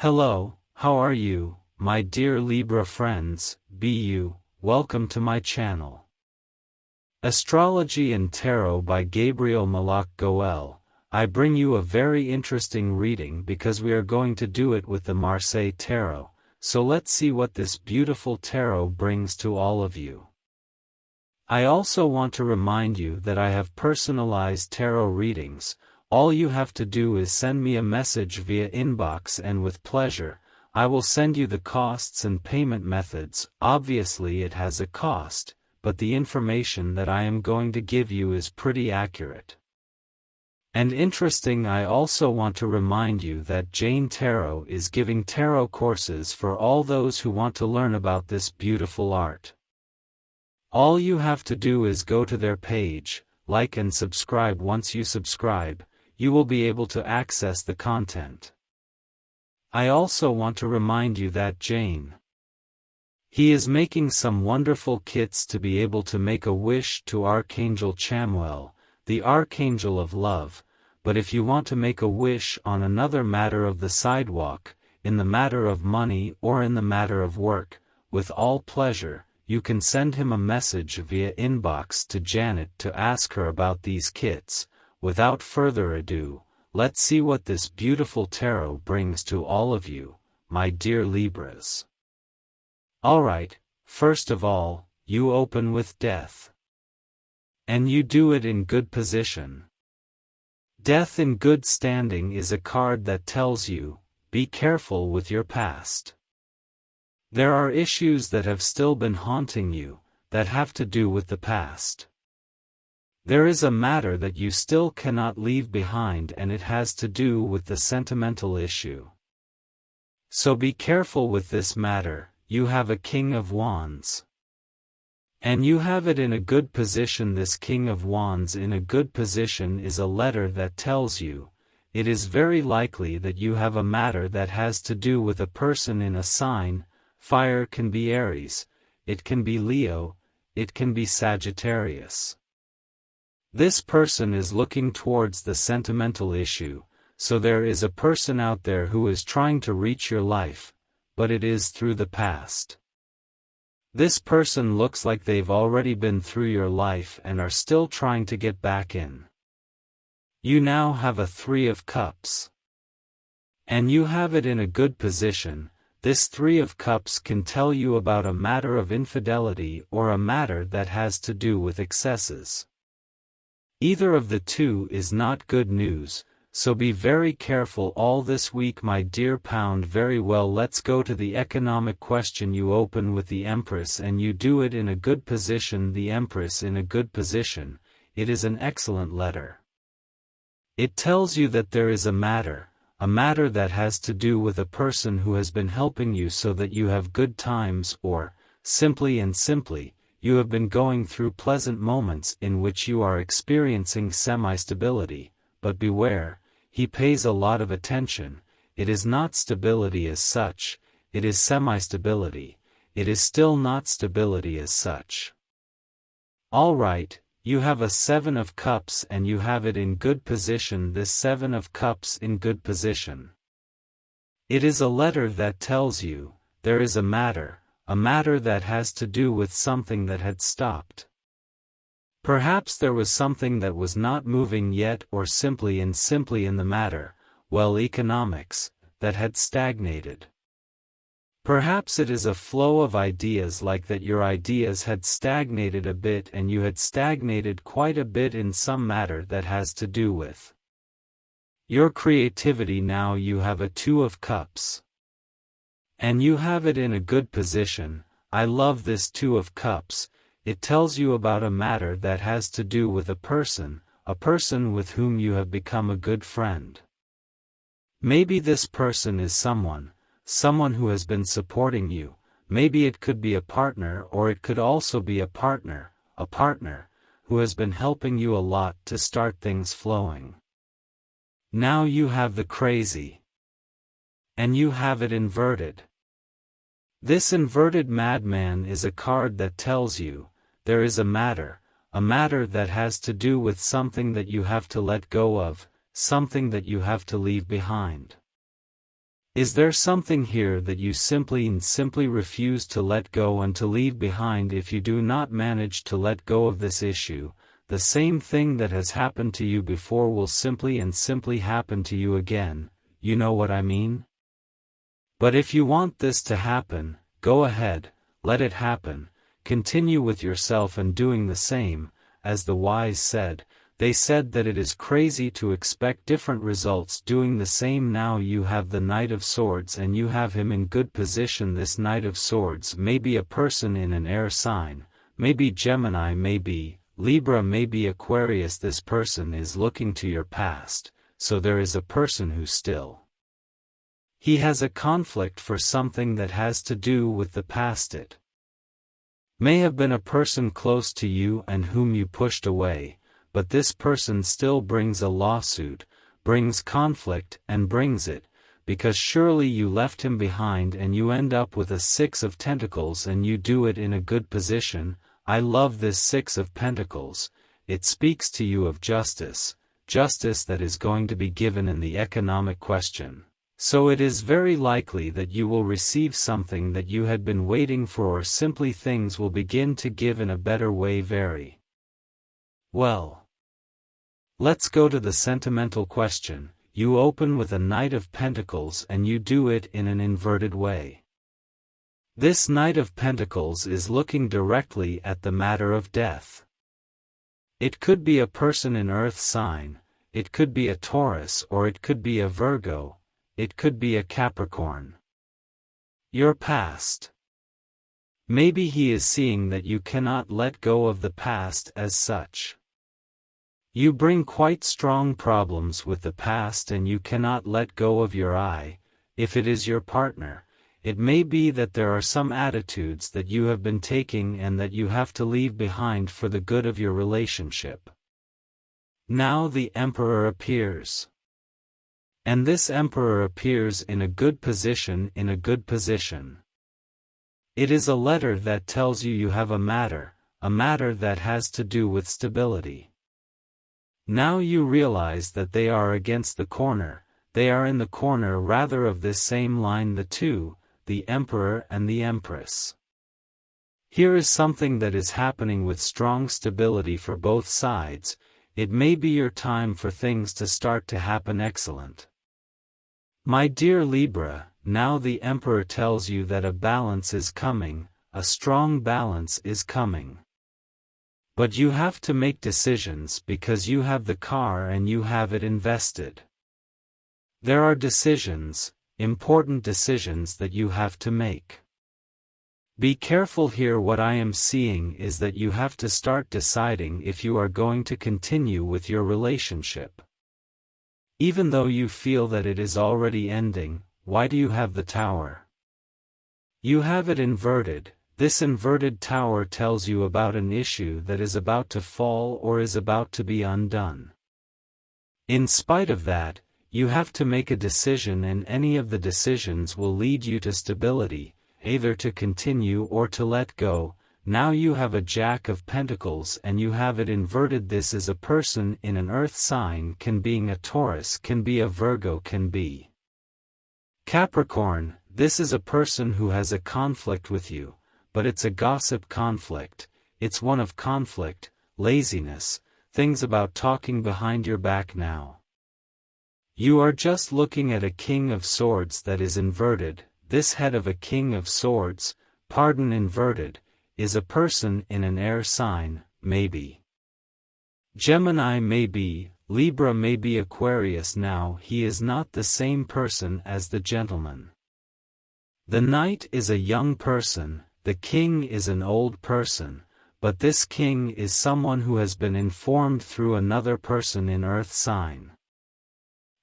Hello, how are you, my dear Libra friends? Welcome to my channel. Astrology and Tarot by Gabriel Malak Goel. I bring you a very interesting reading because we are going to do it with the Marseille Tarot, so let's see what this beautiful tarot brings to all of you. I also want to remind you that I have personalized tarot readings. All you have to do is send me a message via inbox and with pleasure, I will send you the costs and payment methods. Obviously it has a cost, but the information that I am going to give you is pretty accurate. And interesting. I also want to remind you that Jane Tarot is giving tarot courses for all those who want to learn about this beautiful art. All you have to do is go to their page, like and subscribe. Once you subscribe, you will be able to access the content. I also want to remind you that Jane, he is making some wonderful kits to be able to make a wish to Archangel Chamuel, the Archangel of Love. But if you want to make a wish on another matter of the sidewalk, in the matter of money or in the matter of work, with all pleasure, you can send him a message via inbox to Janet to ask her about these kits. Without further ado, let's see what this beautiful tarot brings to all of you, my dear Libras. Alright, first of all, you open with Death. And you do it in good position. Death in good standing is a card that tells you, be careful with your past. There are issues that have still been haunting you, that have to do with the past. There is a matter that you still cannot leave behind, and it has to do with the sentimental issue. So be careful with this matter. You have a King of Wands. And you have it in a good position. This King of Wands in a good position is a letter that tells you, it is very likely that you have a matter that has to do with a person in a sign. Fire can be Aries, it can be Leo, it can be Sagittarius. This person is looking towards the sentimental issue, so there is a person out there who is trying to reach your life, but it is through the past. This person looks like they've already been through your life and are still trying to get back in. You now have a Three of Cups. And you have it in a good position. This Three of Cups can tell you about a matter of infidelity or a matter that has to do with excesses. Either of the two is not good news, so be very careful all this week, my dear pound. Very well, let's go to the economic question. You open with the Empress and you do it in a good position. The Empress in a good position, it is an excellent letter. It tells you that there is a matter that has to do with a person who has been helping you so that you have good times, or, simply, you have been going through pleasant moments in which you are experiencing semi-stability, but beware, he pays a lot of attention. It is not stability as such, it is semi-stability, it is still not stability as such. Alright, you have a Seven of Cups and you have it in good position. This Seven of Cups in good position, it is a letter that tells you, there is a matter that has to do with something that had stopped. Perhaps there was something that was not moving yet, or simply in the matter, economics, that had stagnated. Perhaps it is a flow of ideas like that. Your ideas had stagnated a bit and you had stagnated quite a bit in some matter that has to do with your creativity. Now you have a Two of Cups. And you have it in a good position. I love this Two of Cups. It tells you about a matter that has to do with a person with whom you have become a good friend. Maybe this person is someone who has been supporting you. Maybe it could be a partner, or it could also be a partner who has been helping you a lot to start things flowing. Now you have the Crazy. And you have it inverted. This inverted Madman is a card that tells you, there is a matter that has to do with something that you have to let go of, something that you have to leave behind. Is there something here that you simply refuse to let go and to leave behind? If you do not manage to let go of this issue, the same thing that has happened to you before will simply happen to you again, you know what I mean? But if you want this to happen, go ahead, let it happen, continue with yourself and doing the same. As the wise said, they said that it is crazy to expect different results doing the same. Now you have the Knight of Swords and you have him in good position. This Knight of Swords may be a person in an air sign, maybe Gemini, maybe Libra, maybe Aquarius. This person is looking to your past, so there is a person who he has a conflict for something that has to do with the past. It may have been a person close to you and whom you pushed away, but this person still brings a lawsuit, brings conflict and brings it, because surely you left him behind and you end up with a Six of Pentacles and you do it in a good position. I love this Six of Pentacles. It speaks to you of justice, justice that is going to be given in the economic question. So it is very likely that you will receive something that you had been waiting for, or simply things will begin to give in a better way. Very well. Let's go to the sentimental question. You open with a Knight of Pentacles and you do it in an inverted way. This Knight of Pentacles is looking directly at the matter of death. It could be a person in Earth sign, it could be a Taurus, or it could be a Virgo. It could be a Capricorn. Your past. Maybe he is seeing that you cannot let go of the past as such. You bring quite strong problems with the past and you cannot let go of your eye. If it is your partner, it may be that there are some attitudes that you have been taking and that you have to leave behind for the good of your relationship. Now the Emperor appears. And this Emperor appears in a good position, It is a letter that tells you have a matter that has to do with stability. Now you realize that they are against the corner, they are in the corner rather of this same line, the two, the Emperor and the Empress. Here is something that is happening with strong stability for both sides. It may be your time for things to start to happen. Excellent. My dear Libra, now the Emperor tells you that a balance is coming, a strong balance is coming. But you have to make decisions because you have the car and you have it invested. There are decisions, important decisions that you have to make. Be careful here. What I am seeing is that you have to start deciding if you are going to continue with your relationship. Even though you feel that it is already ending, why do you have the Tower? You have it inverted. This inverted tower tells you about an issue that is about to fall or is about to be undone. In spite of that, you have to make a decision, and any of the decisions will lead you to stability, either to continue or to let go. Now you have a Jack of Pentacles and you have it inverted. This is a person in an Earth sign, can be a Taurus, can be a Virgo, can be Capricorn. This is a person who has a conflict with you, but it's a gossip conflict, it's one of conflict, laziness, things about talking behind your back. Now you are just looking at a King of Swords that is inverted. This head of a King of Swords, inverted, is a person in an air sign, maybe Gemini, maybe Libra, maybe Aquarius. Now he is not the same person as the gentleman. The Knight is a young person, the King is an old person, but this King is someone who has been informed through another person in Earth sign.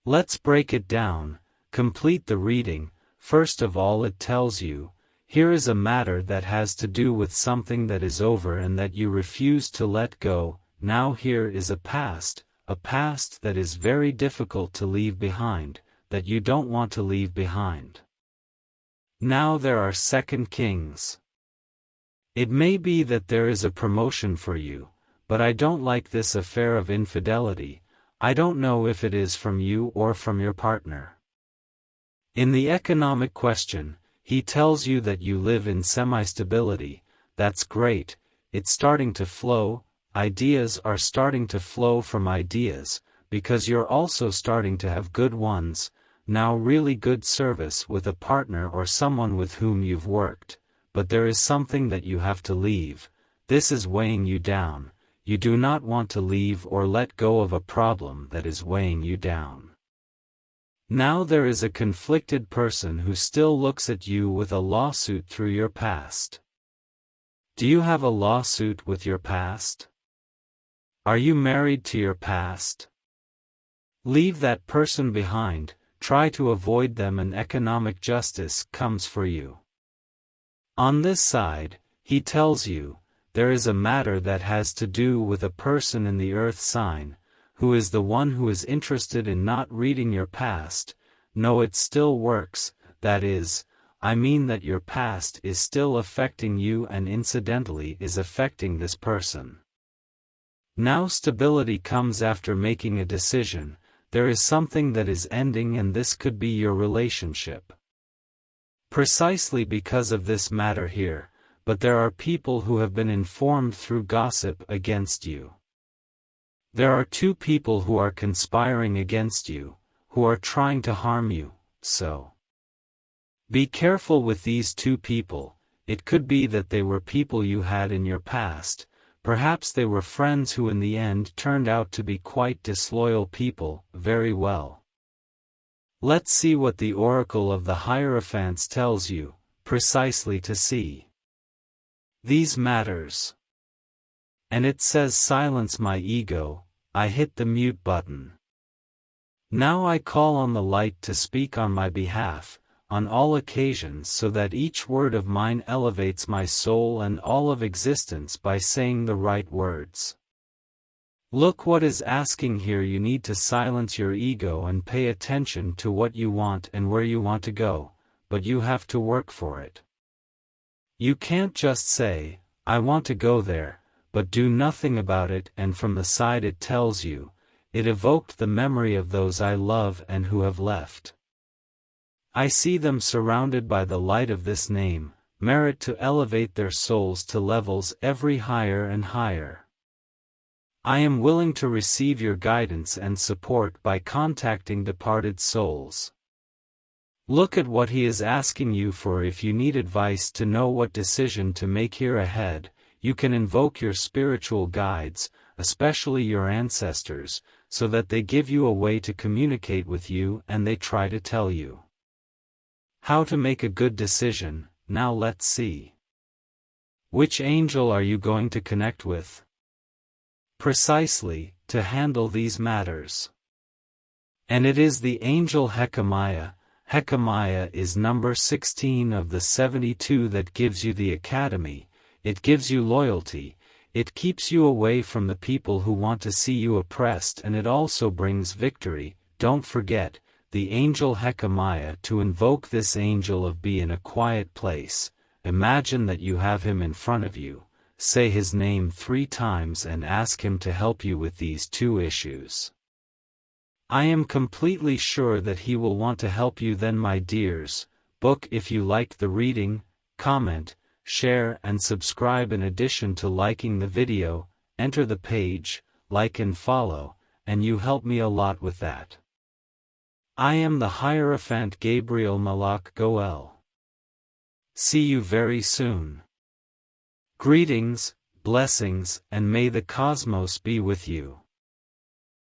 Let's break it down, complete the reading. First of all, it tells you, here is a matter that has to do with something that is over and that you refuse to let go. Now here is a past that is very difficult to leave behind, that you don't want to leave behind. Now there are second kings. It may be that there is a promotion for you, but I don't like this affair of infidelity. I don't know if it is from you or from your partner. In the economic question, he tells you that you live in semi-stability. That's great, it's starting to flow, ideas are starting to flow from ideas, because you're also starting to have good ones, now really good service with a partner or someone with whom you've worked, but there is something that you have to leave. This is weighing you down. You do not want to leave or let go of a problem that is weighing you down. Now there is a conflicted person who still looks at you with a lawsuit through your past. Do you have a lawsuit with your past? Are you married to your past? Leave that person behind, try to avoid them, and economic justice comes for you. On this side, he tells you, there is a matter that has to do with a person in the earth sign, who is the one who is interested in not reading your past. No, it still works, that is, I mean that your past is still affecting you and incidentally is affecting this person. Now stability comes after making a decision. There is something that is ending, and this could be your relationship. Precisely because of this matter here, but there are people who have been informed through gossip against you. There are two people who are conspiring against you, who are trying to harm you, so be careful with these two people. It could be that they were people you had in your past, perhaps they were friends who in the end turned out to be quite disloyal people. Very well. Let's see what the oracle of the Hierophants tells you, precisely to see these matters. And it says, silence my ego. I hit the mute button. Now I call on the light to speak on my behalf, on all occasions, so that each word of mine elevates my soul and all of existence by saying the right words. Look what is asking here. You need to silence your ego and pay attention to what you want and where you want to go, but you have to work for it. You can't just say, I want to go there, but do nothing about it. And from the side it tells you, it evoked the memory of those I love and who have left. I see them surrounded by the light of this name, merit to elevate their souls to levels every higher and higher. I am willing to receive your guidance and support by contacting departed souls. Look at what he is asking you for. If you need advice to know what decision to make here ahead, you can invoke your spiritual guides, especially your ancestors, so that they give you a way to communicate with you and they try to tell you how to make a good decision. Now let's see. Which angel are you going to connect with? Precisely, to handle these matters. And it is the angel Hekamiah. Hekamiah is number 16 of the 72 that gives you the academy. It gives you loyalty, it keeps you away from the people who want to see you oppressed, and it also brings victory. Don't forget, the angel Hekamiah. To invoke this angel of be in a quiet place, imagine that you have him in front of you, say his name 3 times and ask him to help you with these 2 issues. I am completely sure that he will want to help you. Then, my dears, book if you liked the reading, comment, share and subscribe. In addition to liking the video, enter the page, like and follow, and you help me a lot with that. I am the Hierophant Gabriel Malak Goel. See you very soon. Greetings, blessings, and may the cosmos be with you.